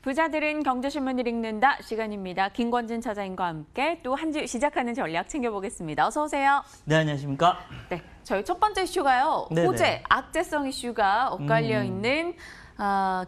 부자들은 경제신문을 읽는다 시간입니다. 김권진 차장님과 함께 또 한 주 시작하는 전략 챙겨보겠습니다. 어서 오세요. 네, 안녕하십니까? 네, 저희 첫 번째 이슈가요. 네네. 호재, 악재성 이슈가 엇갈려 있는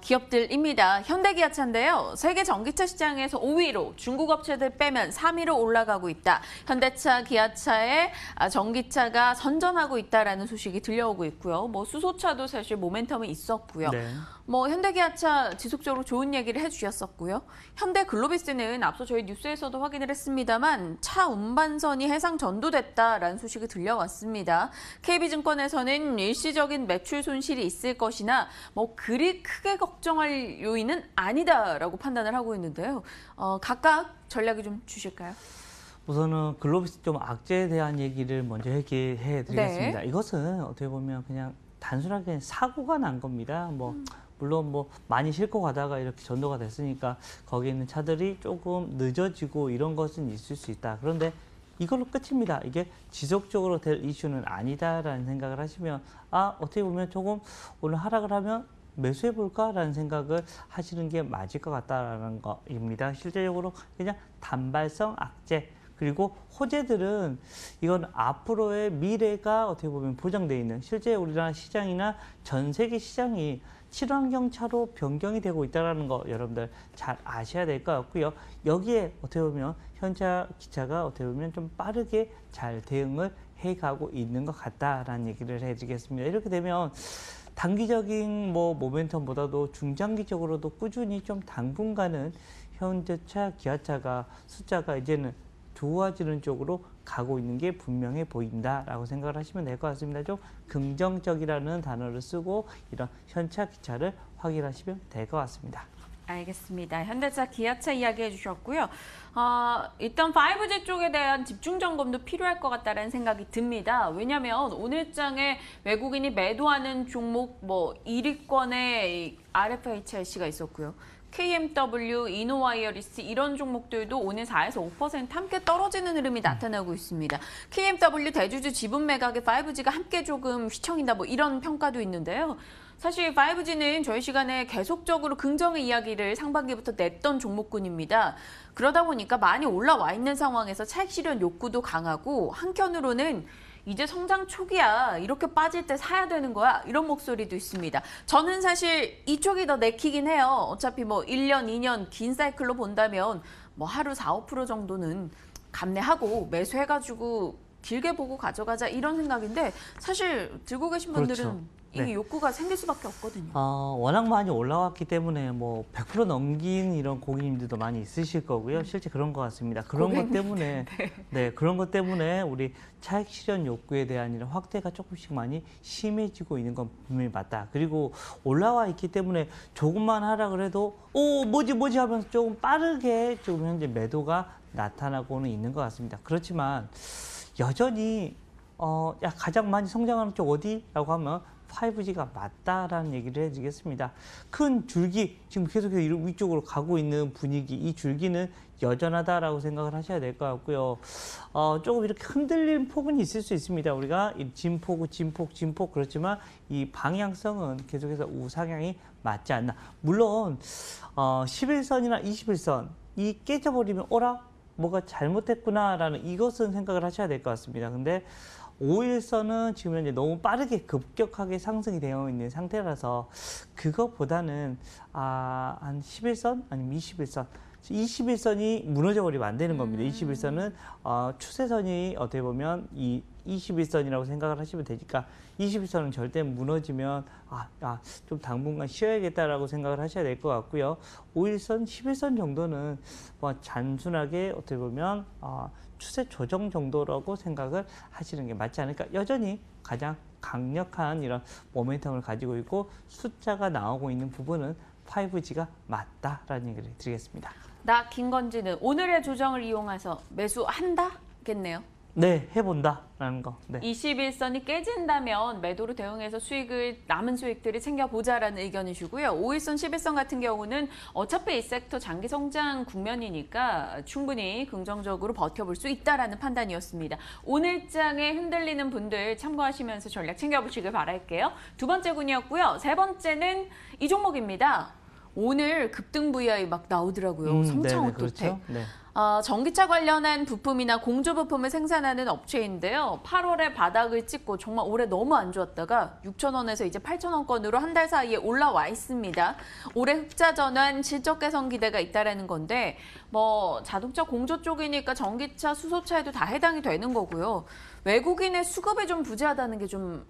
기업들입니다. 현대기아차인데요. 세계 전기차 시장에서 5위로 중국 업체들 빼면 3위로 올라가고 있다. 현대차, 기아차의 전기차가 선전하고 있다라는 소식이 들려오고 있고요. 수소차도 사실 모멘텀이 있었고요. 네. 현대기아차 지속적으로 좋은 얘기를 해주셨었고요. 현대글로비스는 앞서 저희 뉴스에서도 확인을 했습니다만 차 운반선이 해상 전도됐다라는 소식이 들려왔습니다. KB증권에서는 일시적인 매출 손실이 있을 것이나 그리 크게 걱정할 요인은 아니다라고 판단을 하고 있는데요. 각각 전략이 좀 주실까요? 우선은 글로비스 좀 악재에 대한 얘기를 먼저 얘기해 드리겠습니다. 네. 이것은 어떻게 보면 그냥 단순하게 사고가 난 겁니다. 물론 많이 싣고 가다가 이렇게 전도가 됐으니까 거기에 있는 차들이 조금 늦어지고 이런 것은 있을 수 있다. 그런데 이걸로 끝입니다. 이게 지속적으로 될 이슈는 아니다라는 생각을 하시면 어떻게 보면 조금 오늘 하락을 하면 매수해볼까라는 생각을 하시는 게 맞을 것 같다라는 거입니다. 실제적으로 그냥 단발성 악재 그리고 호재들은 이건 앞으로의 미래가 어떻게 보면 보장되어 있는 실제 우리나라 시장이나 전 세계 시장이 친환경차로 변경이 되고 있다는 거 여러분들 잘 아셔야 될 것 같고요. 여기에 어떻게 보면 현대기차가 어떻게 보면 좀 빠르게 잘 대응을 해가고 있는 것 같다라는 얘기를 해드리겠습니다. 이렇게 되면 단기적인 모멘텀보다도 중장기적으로도 꾸준히 좀 당분간은 현대차, 기아차가 숫자가 이제는 좋아지는 쪽으로 가고 있는 게 분명해 보인다라고 생각을 하시면 될 것 같습니다. 좀 긍정적이라는 단어를 쓰고 이런 현차, 기차를 확인하시면 될 것 같습니다. 알겠습니다. 현대차, 기아차 이야기해 주셨고요. 일단 5G 쪽에 대한 집중 점검도 필요할 것 같다는 생각이 듭니다. 왜냐하면 오늘장에 외국인이 매도하는 종목 1위권에 RFHIC가 있었고요. KMW, 이노와이어리스 이런 종목들도 오늘 4에서 5% 함께 떨어지는 흐름이 나타나고 있습니다. KMW 대주주 지분 매각에 5G가 함께 조금 휘청인다 이런 평가도 있는데요. 사실 5G는 저희 시간에 계속적으로 긍정의 이야기를 상반기부터 냈던 종목군입니다. 그러다 보니까 많이 올라와 있는 상황에서 차익 실현 욕구도 강하고 한편으로는 이제 성장 초기야. 이렇게 빠질 때 사야 되는 거야. 이런 목소리도 있습니다. 저는 사실 이쪽이 더 내키긴 해요. 어차피 1년, 2년 긴 사이클로 본다면 하루 4, 5% 정도는 감내하고 매수해가지고 길게 보고 가져가자 이런 생각인데 사실 들고 계신 분들은 그렇죠. 이게 네. 욕구가 생길 수밖에 없거든요. 워낙 많이 올라왔기 때문에 100% 넘긴 이런 고객님들도 많이 있으실 거고요. 실제 그런 것 같습니다. 그런 것 때문에 그런 것 때문에 우리 차익 실현 욕구에 대한 이런 확대가 조금씩 많이 심해지고 있는 건 분명히 맞다. 그리고 올라와 있기 때문에 조금만 하락을 해도 뭐지 하면서 조금 빠르게 조금 현재 매도가 나타나고는 있는 것 같습니다. 그렇지만 여전히 가장 많이 성장하는 쪽 어디라고 하면 5G가 맞다라는 얘기를 해드리겠습니다. 큰 줄기, 지금 계속해서 위쪽으로 가고 있는 분위기, 이 줄기는 여전하다라고 생각을 하셔야 될 것 같고요. 조금 이렇게 흔들리는 폭은 있을 수 있습니다. 우리가 진폭, 그렇지만 이 방향성은 계속해서 우상향이 맞지 않나. 물론 11선이나 21선 이 깨져버리면 뭐가 잘못됐구나라는 이것은 생각을 하셔야 될 것 같습니다. 근데 5일선은 지금 현재 너무 빠르게 급격하게 상승이 되어 있는 상태라서 그것보다는 한 11선 아니면 21선 21선이 무너져 버리면 안 되는 겁니다. 21선은 추세선이 어떻게 보면 이 21선이라고 생각을 하시면 되니까 21선은 절대 무너지면 좀 당분간 쉬어야겠다라고 생각을 하셔야 될 것 같고요. 5일선, 11선 정도는 단순하게 어떻게 보면 추세 조정 정도라고 생각을 하시는 게 맞지 않을까. 여전히 가장 강력한 이런 모멘텀을 가지고 있고 숫자가 나오고 있는 부분은 5G가 맞다라는 얘기를 드리겠습니다. 나 김건진은 오늘의 조정을 이용해서 매수한다겠네요. 네, 해본다라는 거. 네. 21선이 깨진다면 매도로 대응해서 남은 수익들을 챙겨보자라는 의견이시고요. 5일선, 11선 같은 경우는 어차피 이 섹터 장기 성장 국면이니까 충분히 긍정적으로 버텨볼 수 있다라는 판단이었습니다. 오늘장에 흔들리는 분들 참고하시면서 전략 챙겨보시길 바랄게요. 두 번째 군이었고요. 세 번째는 이 종목입니다. 오늘 급등 VI 막 나오더라고요. 성창 네네, 오토텍. 그렇죠. 네. 전기차 관련한 부품이나 공조 부품을 생산하는 업체인데요. 8월에 바닥을 찍고 정말 올해 너무 안 좋았다가 6,000원에서 이제 8,000원권으로 한 달 사이에 올라와 있습니다. 올해 흑자 전환 실적 개선 기대가 있다라는 건데 뭐 자동차 공조 쪽이니까 전기차, 수소차에도 다 해당이 되는 거고요. 외국인의 수급이 좀 부재하다는 게 좀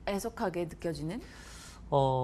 애석하게 느껴지는?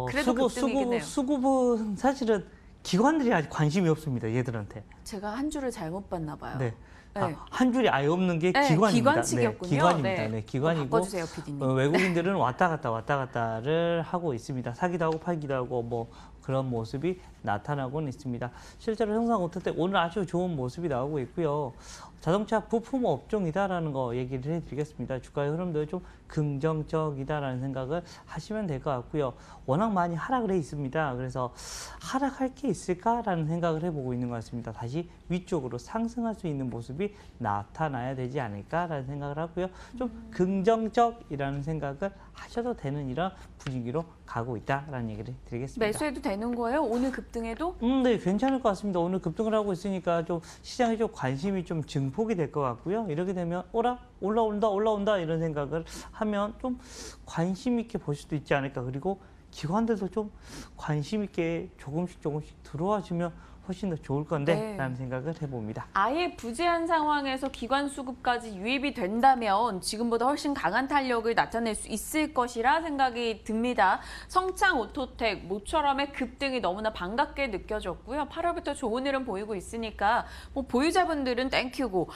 그래도 급등이긴 해요. 수급은 사실은 기관들이 아직 관심이 없습니다. 얘들한테. 제가 한 줄을 잘못 봤나 봐요. 네. 네. 한 줄이 아예 없는 게 네, 기관입니다. 기관 측이었군요. 네, 기관입니다. 네. 네, 기관이고 바꿔주세요, PD님. 외국인들은 왔다 갔다를 하고 있습니다. 사기도 하고 팔기도 하고 뭐 그런 모습이 나타나고는 있습니다. 실제로 형상 오토텍 오늘 아주 좋은 모습이 나오고 있고요. 자동차 부품 업종이다라는 거 얘기를 해드리겠습니다. 주가의 흐름도 좀 긍정적이다라는 생각을 하시면 될 것 같고요. 워낙 많이 하락을 해 있습니다. 그래서 하락할 게 있을까라는 생각을 해보고 있는 것 같습니다. 다시 위쪽으로 상승할 수 있는 모습이 나타나야 되지 않을까라는 생각을 하고요. 좀 긍정적이라는 생각을 하셔도 되는 이런 분위기로 가고 있다라는 얘기를 드리겠습니다. 매수해도 되는 거예요? 오늘 급등해도? 네, 괜찮을 것 같습니다. 오늘 급등을 하고 있으니까 좀 시장에 좀 관심이 좀 증폭이 될 것 같고요. 이렇게 되면 올라온다 이런 생각을 하면 좀 관심 있게 볼 수도 있지 않을까. 그리고 기관들도 좀 관심 있게 조금씩 들어와 주면 훨씬 더 좋을 건데 네. 라는 생각을 해봅니다. 아예 부재한 상황에서 기관 수급까지 유입이 된다면 지금보다 훨씬 강한 탄력을 나타낼 수 있을 것이라 생각이 듭니다. 성창 오토텍 모처럼의 급등이 너무나 반갑게 느껴졌고요. 8월부터 좋은 흐름 보이고 있으니까 뭐 보유자분들은 땡큐고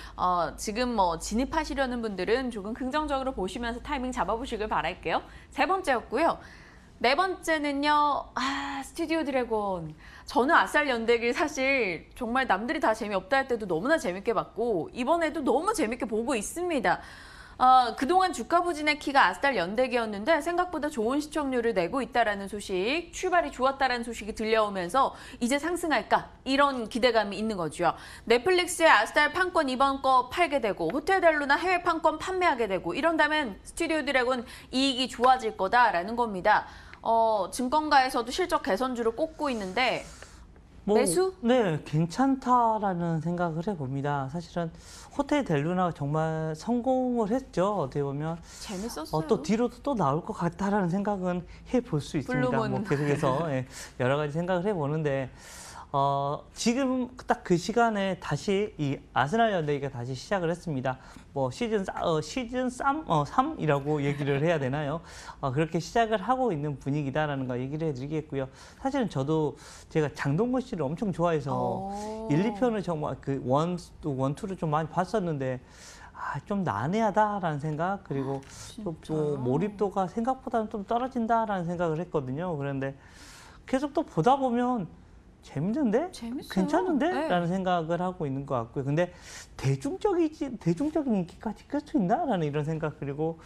지금 뭐 진입하시려는 분들은 조금 긍정적으로 보시면서 타이밍 잡아보시길 바랄게요. 세 번째였고요. 네 번째는요, 스튜디오 드래곤. 저는 아싸리 연대길 사실 정말 남들이 다 재미없다 할 때도 너무나 재밌게 봤고, 이번에도 너무 재밌게 보고 있습니다. 그동안 주가 부진의 키가 아스달 연대기였는데 생각보다 좋은 시청률을 내고 있다라는 소식, 출발이 좋았다라는 소식이 들려오면서 이제 상승할까? 이런 기대감이 있는 거죠. 넷플릭스에 아스달 판권 이번 거 팔게 되고 호텔델루나 해외 판권 판매하게 되고 이런다면 스튜디오 드래곤 이익이 좋아질 거다라는 겁니다. 증권가에서도 실적 개선주를 꼽고 있는데 매수? 네, 괜찮다라는 생각을 해봅니다. 사실은 호텔 델루나가 정말 성공을 했죠. 어떻게 보면 재밌었어요. 또 뒤로도 또 나올 것 같다라는 생각은 해볼 수 있습니다. 블루문. 뭐 계속해서 여러 가지 생각을 해보는데 지금 딱 그 시간에 다시 이 아스날 연대기가 다시 시작을 했습니다. 뭐 시즌 3이라고 얘기를 해야 되나요? 그렇게 시작을 하고 있는 분위기다라는 거 얘기를 해드리겠고요. 사실은 저도 제가 장동건 씨를 엄청 좋아해서 1, 2편을 정말 그 원, 투를 좀 많이 봤었는데 좀 난해하다라는 생각 그리고 또 몰입도가 생각보다는 좀 떨어진다라는 생각을 했거든요. 그런데 계속 또 보다 보면 재밌는데? 재밌어요. 괜찮은데? 네. 라는 생각을 하고 있는 것 같고요. 근데 대중적인 인기까지 끌 수 있나? 라는 이런 생각. 그리고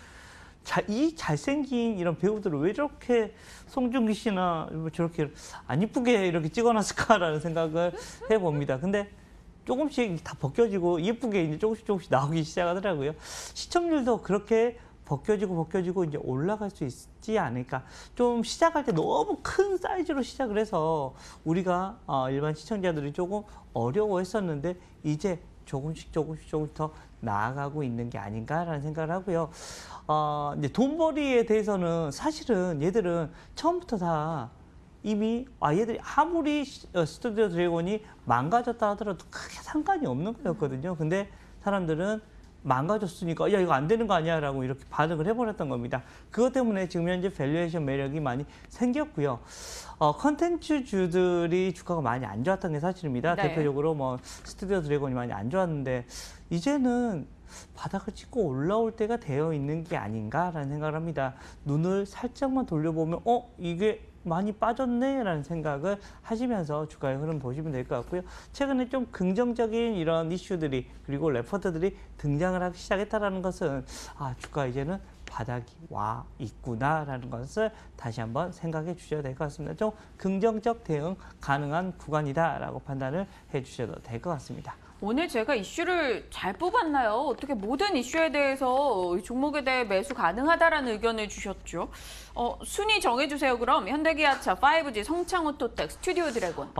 이 잘생긴 이런 배우들을 왜 저렇게 송중기 씨나 저렇게 안 이쁘게 이렇게 찍어놨을까라는 생각을 해봅니다. 근데 조금씩 다 벗겨지고 예쁘게 이제 조금씩 나오기 시작하더라고요. 시청률도 그렇게 벗겨지고 이제 올라갈 수 있지 않을까. 좀 시작할 때 너무 큰 사이즈로 시작을 해서 우리가 일반 시청자들이 조금 어려워했었는데 이제 조금씩 더 나아가고 있는 게 아닌가라는 생각을 하고요. 이제 돈벌이에 대해서는 사실은 얘들은 처음부터 다 이미 얘들이 아무리 스튜디오 드래곤이 망가졌다 하더라도 크게 상관이 없는 거였거든요. 근데 사람들은 망가졌으니까 야 이거 안 되는 거 아니야 라고 이렇게 반응을 해버렸던 겁니다. 그것 때문에 지금 현재 밸류에이션 매력이 많이 생겼고요. 컨텐츠주들이 주가가 많이 안 좋았던 게 사실입니다. 네. 대표적으로 뭐 스튜디오 드래곤이 많이 안 좋았는데 이제는 바닥을 찍고 올라올 때가 되어 있는 게 아닌가라는 생각을 합니다. 눈을 살짝만 돌려보면 이게 많이 빠졌네 라는 생각을 하시면서 주가의 흐름 보시면 될 것 같고요. 최근에 좀 긍정적인 이런 이슈들이 그리고 레포트들이 등장을 하기 시작했다는 것은 주가 이제는 바닥이 와 있구나라는 것을 다시 한번 생각해 주셔야 될 것 같습니다. 좀 긍정적 대응 가능한 구간이다라고 판단을 해 주셔도 될 것 같습니다. 오늘 제가 이슈를 잘 뽑았나요? 어떻게 모든 이슈에 대해서 이 종목에 대해 매수 가능하다라는 의견을 주셨죠. 순위 정해주세요. 그럼 현대기아차, 5G, 성창오토텍, 스튜디오 드래곤.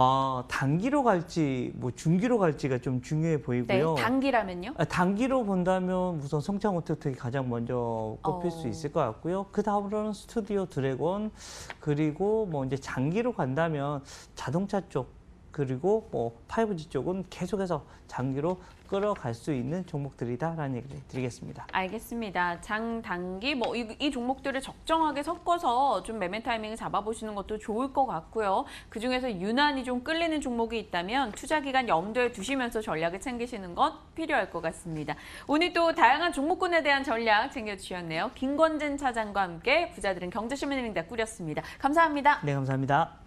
단기로 갈지 뭐 중기로 갈지가 좀 중요해 보이고요. 네, 단기라면요? 단기로 본다면 우선 성창오토텍이 가장 먼저 꼽힐 수 있을 것 같고요. 그 다음으로는 스튜디오 드래곤, 그리고 뭐 이제 장기로 간다면 자동차 쪽, 그리고 뭐 5G 쪽은 계속해서 장기로 끌어갈 수 있는 종목들이다라는 얘기를 드리겠습니다. 알겠습니다. 장, 단기 뭐 이 종목들을 적정하게 섞어서 좀 매매 타이밍을 잡아보시는 것도 좋을 것 같고요. 그중에서 유난히 좀 끌리는 종목이 있다면 투자 기간 염두에 두시면서 전략을 챙기시는 것 필요할 것 같습니다. 오늘 또 다양한 종목군에 대한 전략 챙겨주셨네요. 김권진 차장과 함께 부자들은 경제시민을 꾸렸습니다. 감사합니다. 네, 감사합니다.